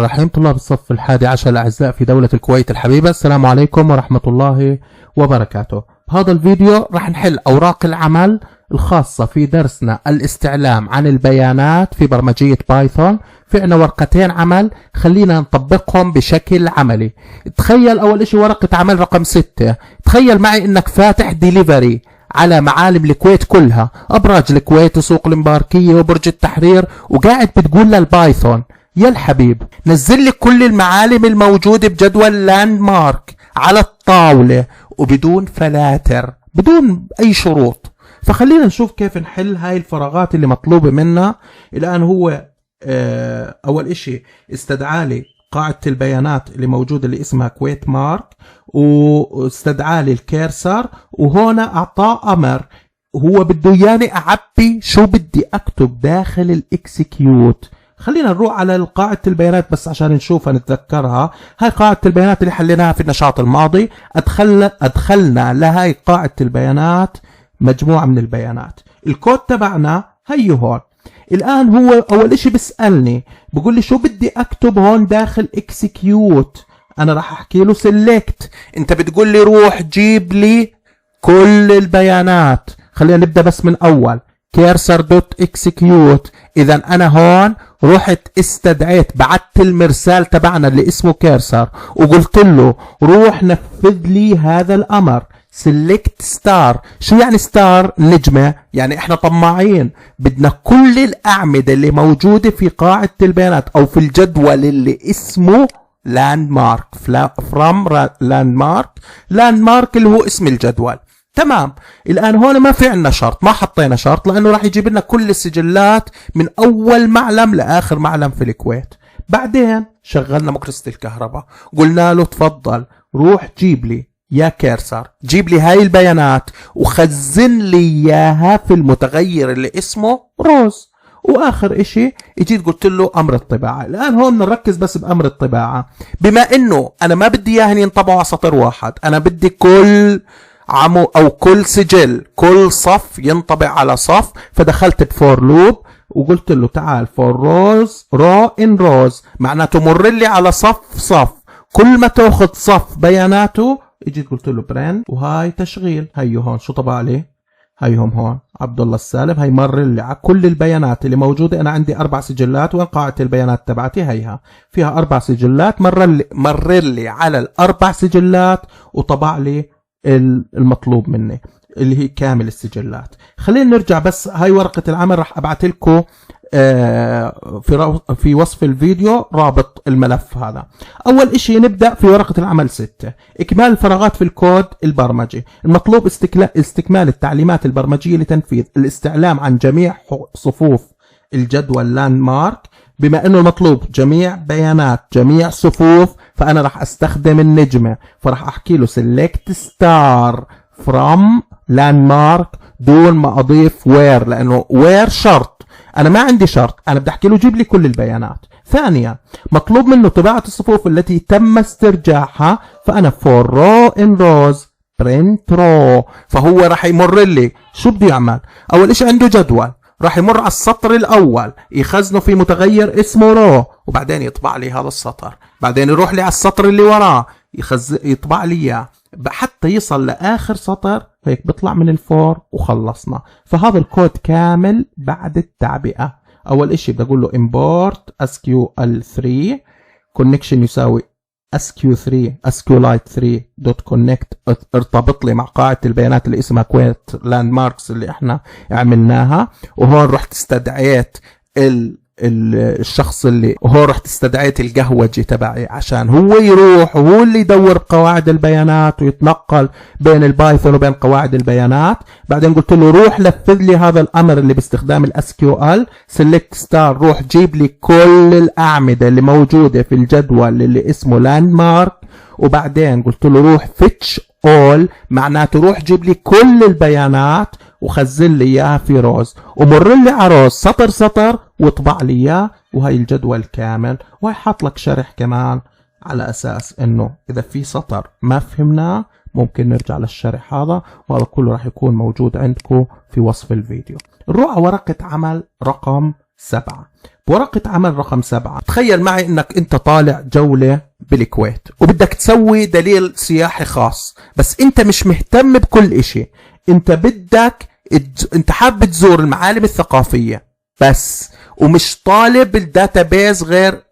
الرحيم. طلاب الصف الحادي عشر الأعزاء في دولة الكويت الحبيبة، السلام عليكم ورحمة الله وبركاته. بهذا الفيديو راح نحل أوراق العمل الخاصة في درسنا الاستعلام عن البيانات في برمجية بايثون. في عنا ورقتين عمل خلينا نطبقهم بشكل عملي. تخيل أول إشي ورقة عمل رقم 6. تخيل معي إنك فاتح ديليفري على معالم الكويت كلها، أبراج الكويت وسوق المباركية وبرج التحرير، وقاعد بتقول للبايثون يا الحبيب نزل لي كل المعالم الموجودة بجدول لاند مارك على الطاولة وبدون فلاتر، بدون أي شروط. فخلينا نشوف كيف نحل هاي الفراغات اللي مطلوبة منا. الآن هو أول إشي استدعى لي قاعدة البيانات اللي موجودة اللي اسمها كويت مارك، واستدعى لي الكيرسر، وهنا أعطاه أمر هو بده ياني أعبي شو بدي أكتب داخل الإكسكيوت. خلينا نروح على قاعدة البيانات بس عشان نشوفها نتذكرها. هاي قاعدة البيانات اللي حليناها في النشاط الماضي. أدخلنا لهاي قاعدة البيانات مجموعة من البيانات. الكود تبعنا هي هون. الآن هو أول إشي بسألني بقول لي شو بدي أكتب هون داخل execute. أنا راح أحكي له select. أنت بتقول لي روح جيب لي كل البيانات. خلينا نبدأ بس من أول cursor.execute. إذا أنا هون رحت استدعيت، بعت المرسال تبعنا اللي اسمه كيرسر وقلت له روح نفذ لي هذا الأمر select star. شو يعني ستار؟ نجمة. يعني احنا طماعين، بدنا كل الأعمدة اللي موجودة في قاعدة البيانات أو في الجدول اللي اسمه landmark from landmark اللي هو اسم الجدول. تمام. الآن هون ما في عنا شرط، ما حطينا شرط لأنه راح يجيب لنا كل السجلات من أول معلم لآخر معلم في الكويت. بعدين شغلنا مكنسة الكهرباء، قلنا له تفضل روح جيب لي يا كيرسر، جيب لي هاي البيانات وخزن لي اياها في المتغير اللي اسمه روز. واخر اشي اجيت قلت له امر الطباعة. الان هون نركز بس بامر الطباعة، بما انه انا ما بدي اياهن ينطبعوا على سطر واحد، انا بدي كل عمو او كل سجل كل صف ينطبع على صف. فدخلت بفور لوب وقلت له تعال فور روز رو ان روز، معناته مر لي على صف. كل ما تاخذ صف بياناته اجيت قلت له برين، وهاي تشغيل. هي هون شو طبع لي؟ هيهم هون عبد الله السالم. هي مر لي على كل البيانات اللي موجوده. انا عندي 4 سجلات، وين قاعده البيانات تبعتي؟ هيها فيها 4 سجلات. مرر لي على ال4 سجلات وطبع لي المطلوب مني اللي هي كامل السجلات. خلينا نرجع بس. هاي ورقه العمل راح ابعث لكم في وصف الفيديو رابط الملف هذا. اول اشي نبدأ في ورقة العمل 6، اكمال الفراغات في الكود البرمجي. المطلوب استكمال التعليمات البرمجية لتنفيذ الاستعلام عن جميع صفوف الجدول لاند مارك. بما انه المطلوب جميع بيانات جميع صفوف، فانا راح استخدم النجمة. فراح احكي له select star from landmark دون ما اضيف where، لانه where شرط. أنا ما عندي شرط، أنا بدي أحكي له جيب لي كل البيانات. ثانيا مطلوب منه طباعة الصفوف التي تم استرجاعها، فأنا for row in rows print row. فهو راح يمر لي شو بده يعمل؟ أول إشي عنده جدول، راح يمر على السطر الأول يخزنه في متغير اسمه row، وبعدين يطبع لي هذا السطر. بعدين يروح لي على السطر اللي وراه يطبع لي إياه حتى يصل لآخر سطر. هيك بيطلع من الفور وخلصنا. فهذا الكود كامل بعد التعبئة. أول إشي بدي أقول له import SQL3 connection يساوي SQ3 SQLite3.connect ارتبط لي مع قاعدة البيانات اللي اسمها كويت لاند ماركس اللي احنا عملناها. وهون رحت استدعيت الشخص اللي هو رحت استدعيت القهوجي تبعي عشان هو يروح وهو اللي يدور بقواعد البيانات ويتنقل بين البايثون وبين قواعد البيانات. بعدين قلت له روح نفذ لي هذا الامر اللي باستخدام الاس كيو ال select star، روح جيب لي كل الاعمده اللي موجوده في الجدول اللي اسمه لاند مارك. وبعدين قلت له روح fetch all، معناته روح جيب لي كل البيانات وخزن لي اياها في روز، ومر لي على روز سطر سطر واطبع لي اياه. وهي الجدول كامل. وهي حاط لك شرح كمان على اساس انه اذا في سطر ما فهمناه ممكن نرجع للشرح هذا، وهذا كله راح يكون موجود عندكم في وصف الفيديو. نروح على ورقة عمل رقم 7. بورقة عمل رقم 7 تخيل معي انك انت طالع جولة بالكويت وبدك تسوي دليل سياحي خاص، بس انت مش مهتم بكل اشي، انت حابب تزور المعالم الثقافية بس، ومش طالب الداتابيز غير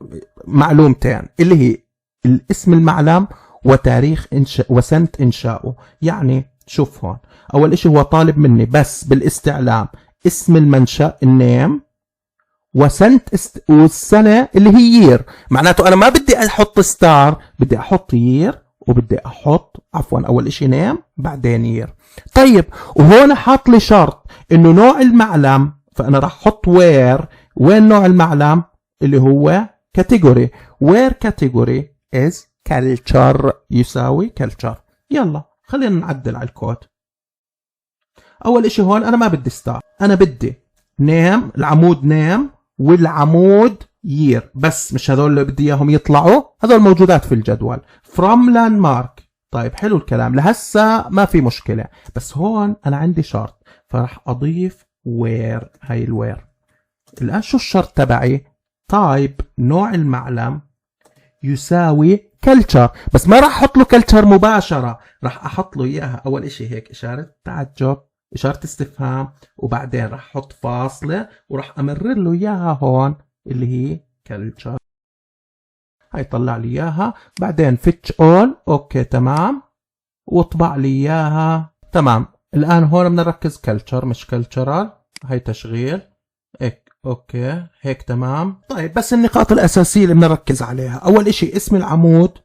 معلومتين اللي هي الاسم المعلم وتاريخ وسنة انشائه. يعني شوف هون اول اشي هو طالب مني بس بالاستعلام اسم المنشأ النيم وسنة والسنة اللي هي يير، معناته انا ما بدي احط ستار، بدي احط يير وبدي احط اول اشي نيم بعدين يير. طيب وهون حاط لي شرط انه نوع المعلم، فانا راح احط وين نوع المعلم اللي هو كاتيجوري، وير كاتيجوري از كالتشر يساوي كالتشر. يلا خلينا نعدل على الكود. اول اشي هون انا ما بدي ستار، انا بدي نيم، العمود نيم والعمود يير بس، مش هذول اللي بدي اياهم يطلعوا، هذول موجودات في الجدول. from landmark. طيب حلو الكلام لهسه ما في مشكلة، بس هون انا عندي شرط فراح اضيف وير. هاي الوير الان شو الشرط تبعي؟ طيب نوع المعلم يساوي كلتشر، بس ما راح احط له كلتشر مباشرة، راح احط له اياها اول اشي هيك اشارة تعجب اشارة استفهام، وبعدين راح احط فاصلة وراح امرر له اياها هون اللي هي كلتشر. هاي طلع لي اياها، بعدين فيتش اول اوكي تمام، واطبع لي اياها تمام. الان هون بدنا نركز كلتشر مش كلتشرال، هاي تشغيل هيك اوكي هيك تمام. طيب بس النقاط الاساسية اللي بدنا نركز عليها، اول اشي اسم العمود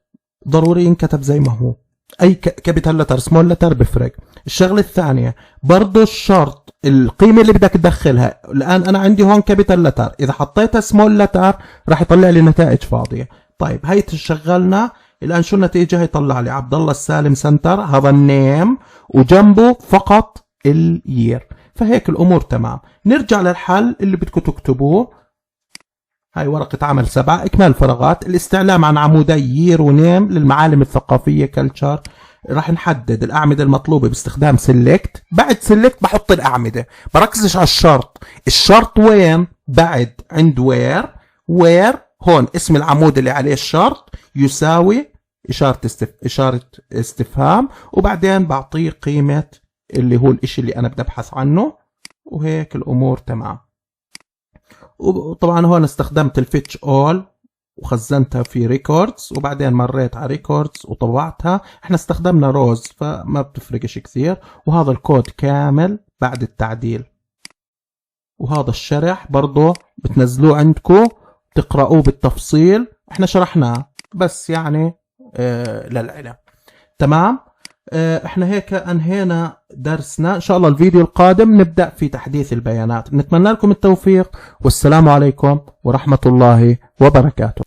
ضروري ينكتب زي ما هو، اي كابيتال لتر سمول لتر بفرق. الشغله الثانيه برضه الشرط القيمه اللي بدك تدخلها، الان انا عندي هون كابيتال لتر، اذا حطيتها سمول لتر راح يطلع لي نتائج فاضيه. طيب هي شغلنا الان شو النتيجه؟ هيطلع لي عبد الله السالم سنتر، هذا النيم وجنبه فقط اليير، فهيك الامور تمام. نرجع للحل اللي بدكم تكتبوه. هاي ورقة عمل 7 إكمال فراغات، الاستعلام عن عمودي يير ونيم للمعالم الثقافية كلتشر. راح نحدد الأعمدة المطلوبة باستخدام سيلكت، بعد سيلكت بحط الأعمدة، بركزش على الشرط وين؟ بعد عند وير هون اسم العمود اللي عليه الشرط يساوي إشارة استفهام، وبعدين بعطيه قيمة اللي هو الإشي اللي أنا بدي أبحث عنه، وهيك الأمور تمام. وطبعا هون استخدمت الفيتش اول وخزنتها في ريكوردز، وبعدين مريت على ريكوردز وطبعتها. احنا استخدمنا روز فما بتفرقش كثير، وهذا الكود كامل بعد التعديل، وهذا الشرح برضو بتنزلوه عندكم تقرأوه بالتفصيل، احنا شرحناه بس يعني للعلم تمام. احنا هيك انهينا درسنا، ان شاء الله الفيديو القادم نبدأ في تحديث البيانات. نتمنى لكم التوفيق، والسلام عليكم ورحمة الله وبركاته.